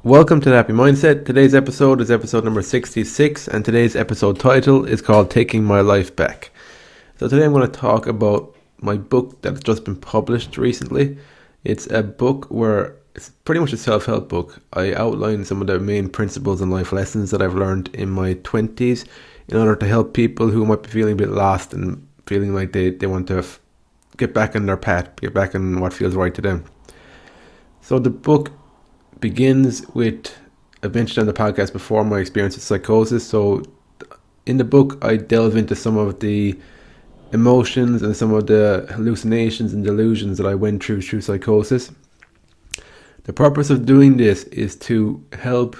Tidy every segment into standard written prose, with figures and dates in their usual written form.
Welcome to the Happy Mindset. Today's episode is episode number 66, and today's episode title is called Taking My Life Back. So today I'm going to talk about my book that's just been published recently. It's a book where it's pretty much a self-help book. I outline some of the main principles and life lessons that I've learned in my 20s in order to help people who might be feeling a bit lost and feeling like they want to get back on their path, get back on what feels right to them. So the book begins with, I've mentioned on the podcast before, my experience with psychosis. So in the book, I delve into some of the emotions and some of the hallucinations and delusions that I went through psychosis. The purpose of doing this is to help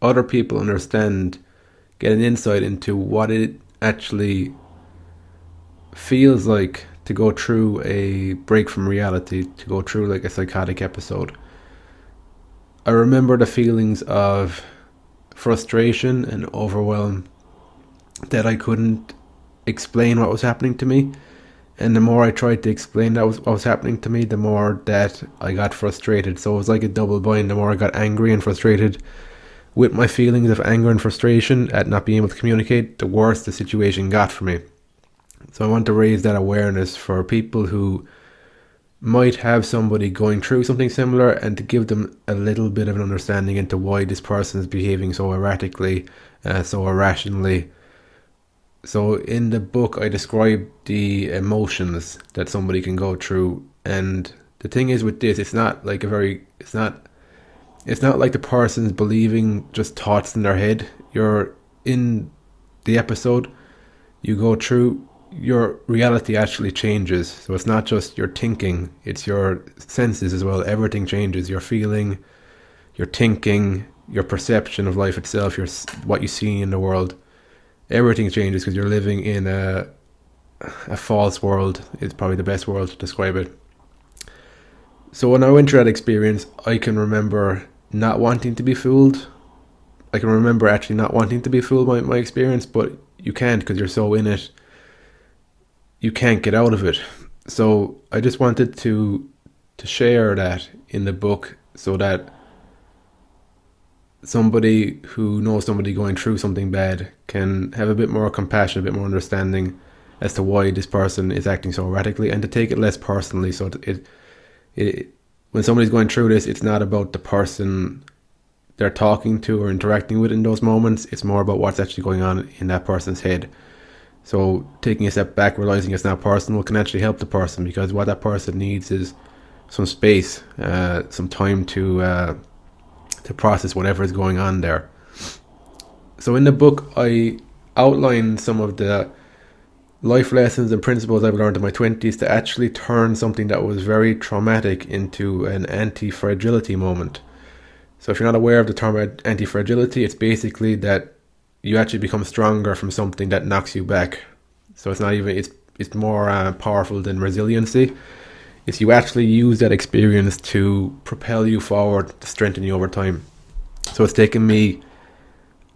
other people understand, get an insight into what it actually feels like to go through a break from reality, to go through like a psychotic episode. I remember the feelings of frustration and overwhelm that I couldn't explain what was happening to me. And the more I tried to explain what was happening to me, the more that I got frustrated. So it was like a double bind. The more I got angry and frustrated with my feelings of anger and frustration at not being able to communicate, the worse the situation got for me. So I want to raise that awareness for people who might have somebody going through something similar, and to give them a little bit of an understanding into why this person is behaving so erratically, so irrationally. So in the book, I describe the emotions that somebody can go through, and the thing is with this, it's not like it's not like the person's believing just thoughts in their head. You're in the episode, you go through, your reality actually changes. So it's not just your thinking, it's your senses as well. Everything changes. Your feeling, your thinking, your perception of life itself, what you see in the world. Everything changes because you're living in a false world. It's probably the best world to describe it. So when I went through that experience, I can remember not wanting to be fooled. I can remember actually not wanting to be fooled by my experience, but you can't because you're so in it. You can't get out of it. So I just wanted to share that in the book, so that somebody who knows somebody going through something bad can have a bit more compassion, a bit more understanding as to why this person is acting so erratically, and to take it less personally. So it when somebody's going through this, it's not about the person they're talking to or interacting with in those moments. It's more about what's actually going on in that person's head. So taking a step back, realizing it's not personal, can actually help the person, because what that person needs is some space, some time to process whatever is going on there. So in the book, I outline some of the life lessons and principles I've learned in my 20s to actually turn something that was very traumatic into an anti-fragility moment. So if you're not aware of the term anti-fragility, it's basically that you actually become stronger from something that knocks you back. So it's more powerful than resiliency. It's you actually use that experience to propel you forward, to strengthen you over time. So it's taken me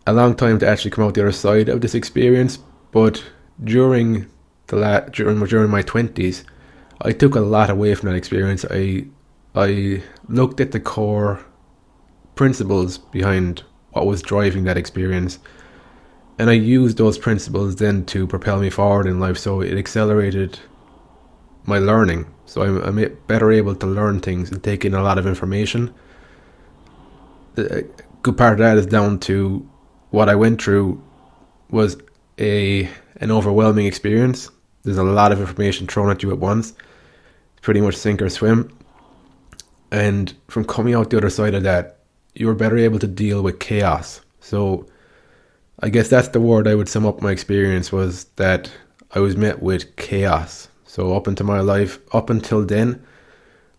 a long time to actually come out the other side of this experience, but during my 20s, I took a lot away from that experience. I looked at the core principles behind what was driving that experience, and I used those principles then to propel me forward in life. So it accelerated my learning. So I'm better able to learn things and take in a lot of information. The good part of that is down to what I went through was an overwhelming experience. There's a lot of information thrown at you at once. It's pretty much sink or swim. And from coming out the other side of that, you were better able to deal with chaos. So I guess that's the word I would sum up my experience, was that I was met with chaos. So up until then,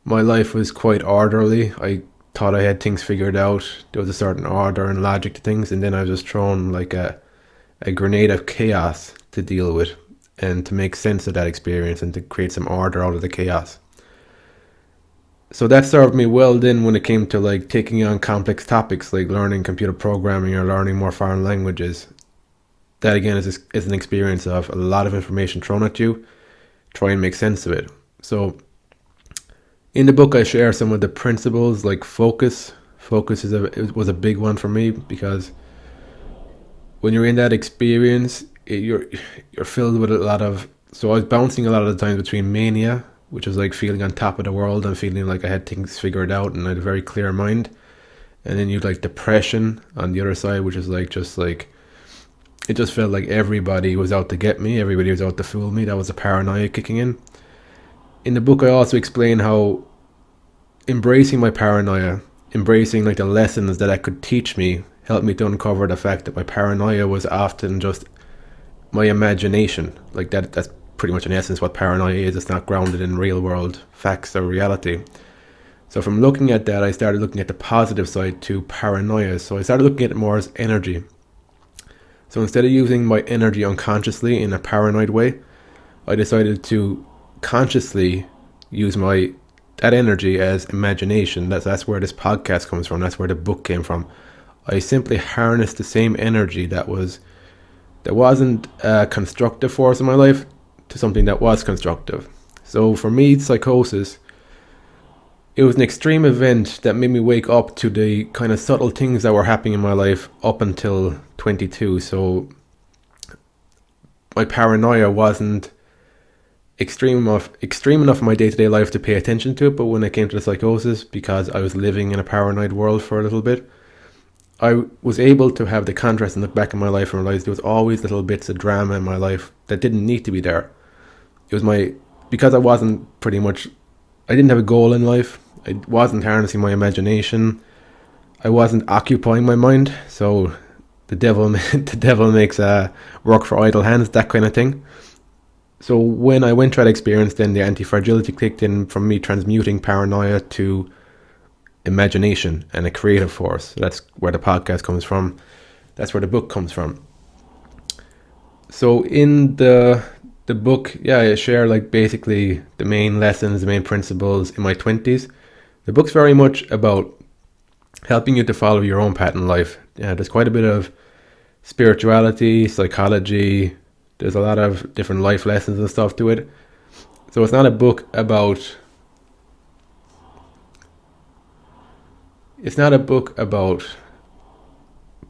my life was quite orderly. I thought I had things figured out. There was a certain order and logic to things, and then I was just thrown like a grenade of chaos to deal with, and to make sense of that experience and to create some order out of the chaos. So that served me well then when it came to like taking on complex topics like learning computer programming or learning more foreign languages. That again is an experience of a lot of information thrown at you. Try and make sense of it. So in the book I share some of the principles like focus Focus was a big one for me, because when you're in that experience, you're filled with a lot of. So I was bouncing a lot of the times between mania, which was like feeling on top of the world and feeling like I had things figured out and I had a very clear mind, and then you'd like depression on the other side, which is like it just felt like everybody was out to get me, everybody was out to fool me. That was the paranoia kicking in. In the book, I also explain how embracing my paranoia, embracing like the lessons that it could teach me, helped me to uncover the fact that my paranoia was often just my imagination. Like that's pretty much in essence what paranoia is. It's not grounded in real world facts or reality. So from looking at that, I started looking at the positive side to paranoia. So I started looking at it more as energy. So instead of using my energy unconsciously in a paranoid way, I decided to consciously use that energy as imagination. That's where this podcast comes from. That's where the book came from. I simply harnessed the same energy that wasn't a constructive force in my life to something that was constructive. So for me, psychosis, it was an extreme event that made me wake up to the kind of subtle things that were happening in my life up until 22. So my paranoia wasn't extreme enough in my day-to-day life to pay attention to it, but when it came to the psychosis, because I was living in a paranoid world for a little bit, I was able to have the contrast and look back in my life and realize there was always little bits of drama in my life that didn't need to be there. It was because I didn't have a goal in life. I wasn't harnessing my imagination. I wasn't occupying my mind. So the devil makes work for idle hands, that kind of thing. So when I went through that experience, then the anti-fragility kicked in from me transmuting paranoia to imagination and a creative force. That's where the podcast comes from. That's where the book comes from. So in the book, I share like basically the main lessons, the main principles in my 20s. The book's very much about helping you to follow your own path in life. Yeah, there's quite a bit of spirituality, psychology. There's a lot of different life lessons and stuff to it. So it's not a book about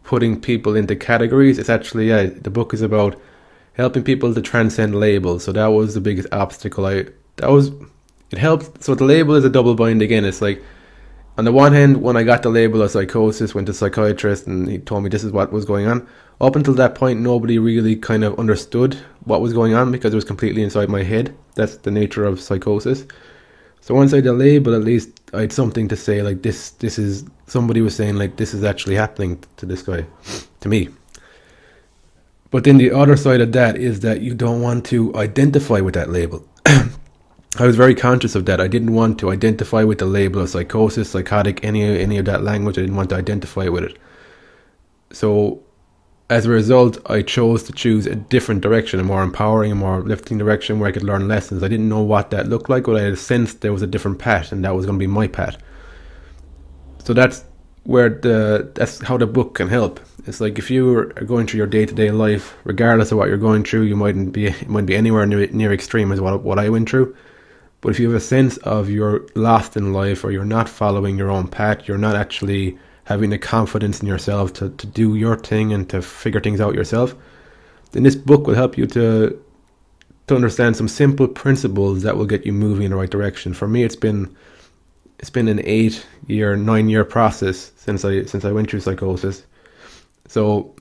putting people into categories. It's actually, the book is about helping people to transcend labels. So that was the biggest obstacle. It helped. So the label is a double bind again. It's like, on the one hand, when I got the label of psychosis, went to a psychiatrist and he told me this is what was going on. Up until that point, nobody really kind of understood what was going on because it was completely inside my head. That's the nature of psychosis. So once I had the label, at least I had something to say, like this is, somebody was saying like this is actually happening to this guy, to me. But then the other side of that is that you don't want to identify with that label. I was very conscious of that. I didn't want to identify with the label of psychosis, psychotic, any of that language. I didn't want to identify with it. So as a result, I chose to choose a different direction, a more empowering, a more uplifting direction where I could learn lessons. I didn't know what that looked like, but I had a sense there was a different path, and that was going to be my path. So that's how the book can help. It's like if you are going through your day-to-day life, regardless of what you're going through, it might be anywhere near extreme as what I went through. But if you have a sense of you're lost in life, or you're not following your own path, you're not actually having the confidence in yourself to do your thing and to figure things out yourself, then this book will help you to understand some simple principles that will get you moving in the right direction. For me, it's been an 9-year process since I went through psychosis. So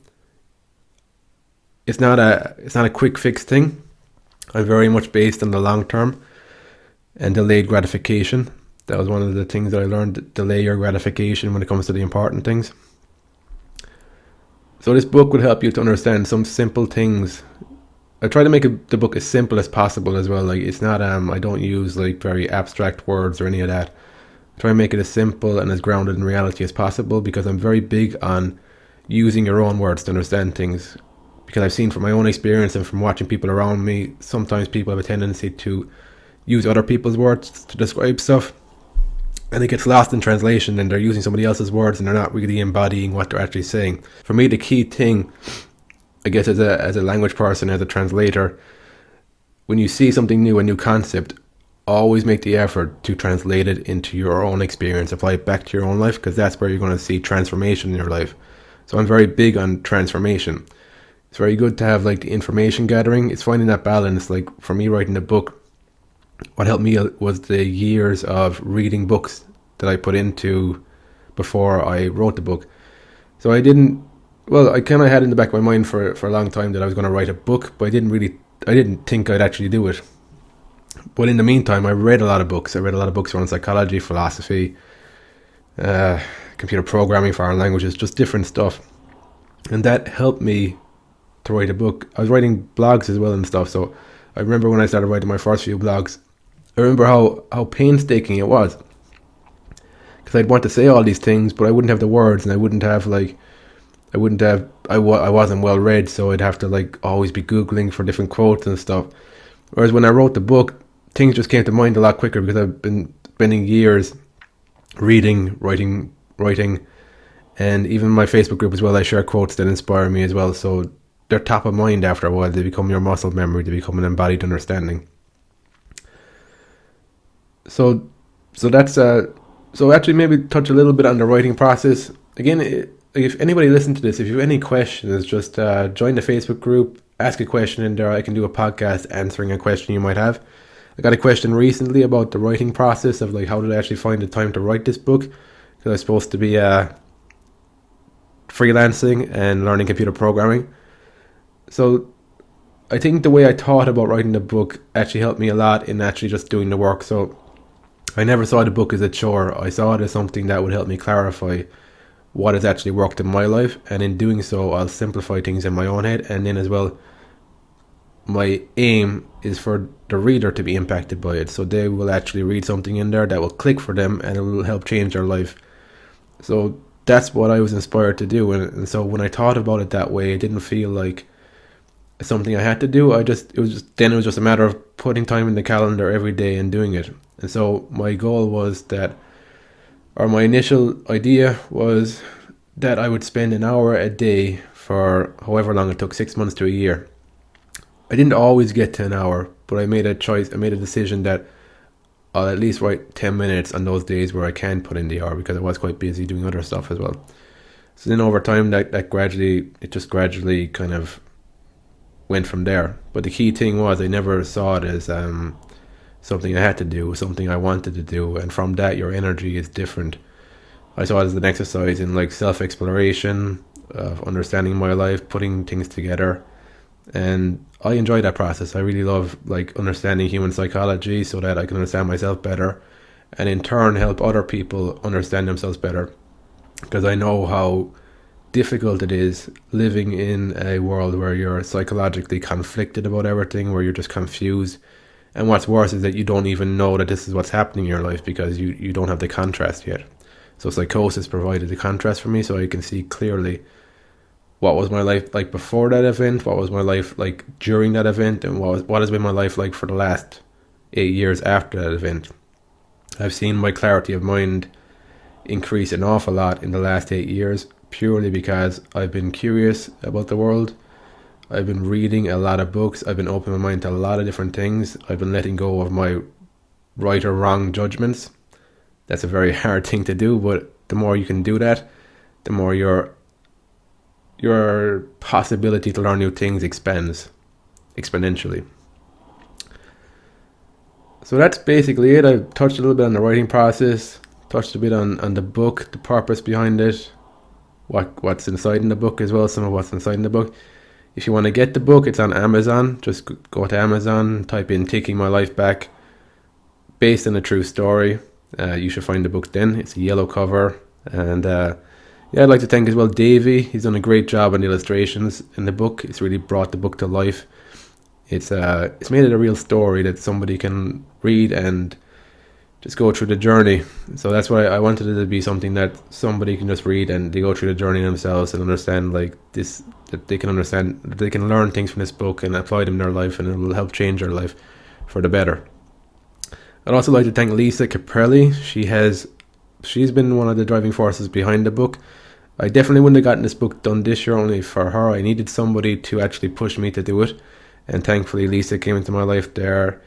it's not a quick fix thing. I'm very much based on the long term and delayed gratification. That was one of the things that I learned, delay your gratification when it comes to the important things. So this book will help you to understand some simple things. I try to make the book as simple as possible as well. Like it's not, I don't use like very abstract words or any of that. I try to make it as simple and as grounded in reality as possible, because I'm very big on using your own words to understand things. Because I've seen from my own experience and from watching people around me, sometimes people have a tendency to use other people's words to describe stuff, and it gets lost in translation, and they're using somebody else's words and they're not really embodying what they're actually saying. For me, the key thing, I guess, as a language person, as a translator, when you see something new, a new concept, always make the effort to translate it into your own experience, apply it back to your own life, because that's where you're going to see transformation in your life. So I'm very big on transformation. It's very good to have like the information gathering. It's finding that balance. Like for me writing the book, what helped me was the years of reading books that I put into before I wrote the book. So I kind of had in the back of my mind for a long time that I was going to write a book, but I didn't think I'd actually do it. But in the meantime, I read a lot of books. I read a lot of books around psychology, philosophy, computer programming, foreign languages, just different stuff. And that helped me to write a book. I was writing blogs as well and stuff. So I remember when I started writing my first few blogs, I remember how painstaking it was. Because I'd want to say all these things, but I wouldn't have the words, and I wasn't well read, so I'd have to like always be Googling for different quotes and stuff. Whereas when I wrote the book, things just came to mind a lot quicker because I've been spending years reading, writing, and even my Facebook group as well, I share quotes that inspire me as well. So they're top of mind after a while. They become your muscle memory. They become an embodied understanding. So that's so actually maybe touch a little bit on the writing process. Again, if anybody listens to this, if you have any questions, just join the Facebook group, ask a question in there. I can do a podcast answering a question you might have. I got a question recently about the writing process of like how did I actually find the time to write this book, because I was supposed to be freelancing and learning computer programming. So I think the way I thought about writing the book actually helped me a lot in actually just doing the work. So I never saw the book as a chore. I saw it as something that would help me clarify what has actually worked in my life, and in doing so I'll simplify things in my own head. And then as well, my aim is for the reader to be impacted by it, so they will actually read something in there that will click for them and it will help change their life. So that's what I was inspired to do, and so when I thought about it that way, it didn't feel like something I had to do. It was just a matter of putting time in the calendar every day and doing it. And so my goal was that, or my initial idea was that I would spend an hour a day for however long it took, 6 months to a year. I didn't always get to an hour, but I made a decision that I'll at least write 10 minutes on those days where I can put in the hour, because I was quite busy doing other stuff as well. So then over time, that gradually kind of went from there. But the key thing was I never saw it as something I had to do, something I wanted to do, and from that your energy is different. I saw it as an exercise in like self-exploration, of understanding my life, putting things together, and I enjoy that process. I really love like understanding human psychology so that I can understand myself better, and in turn help other people understand themselves better, because I know how difficult it is living in a world where you're psychologically conflicted about everything, where you're just confused. And what's worse is that you don't even know that this is what's happening in your life, because you don't have the contrast yet. So psychosis provided the contrast for me, so I can see clearly what was my life like before that event, what was my life like during that event, and what has been my life like for the last 8 years after that event. I've seen my clarity of mind increase an awful lot in the last 8 years, purely because I've been curious about the world. I've been reading a lot of books. I've been opening my mind to a lot of different things. I've been letting go of my right or wrong judgments. That's a very hard thing to do, but the more you can do that, the more your possibility to learn new things expands exponentially. So that's basically it. I've touched a little bit on the writing process, touched a bit on the book, the purpose behind it, what's inside in the book as well, some of what's inside in the book. If you want to get the book, it's on Amazon. Just go to Amazon, type in Taking My Life Back, based on a true story. You should find the book then. It's a yellow cover. And I'd like to thank as well Davey. He's done a great job on the illustrations in the book. It's really brought the book to life. It's made it a real story that somebody can read and just go through the journey. So that's why I wanted it to be something that somebody can just read and they go through the journey themselves and understand like this, that they can understand, that they can learn things from this book and apply them in their life, and it will help change their life for the better. I'd also like to thank Lisa Caprelli. She's been one of the driving forces behind the book. I definitely wouldn't have gotten this book done this year only for her. I needed somebody to actually push me to do it, and thankfully Lisa came into my life there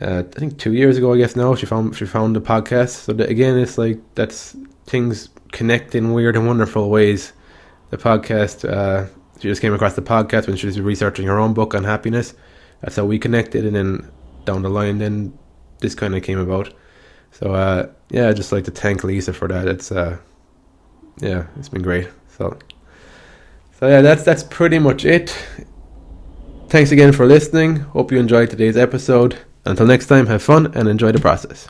I think 2 years ago, I guess now, she found the podcast. So again, it's like that's things connect in weird and wonderful ways. The podcast, she just came across the podcast when she was researching her own book on happiness. That's how we connected, and then down the line, then this kind of came about. So I'd just like to thank Lisa for that. It's it's been great. So yeah, that's pretty much it. Thanks again for listening. Hope you enjoyed today's episode. Until next time, have fun and enjoy the process.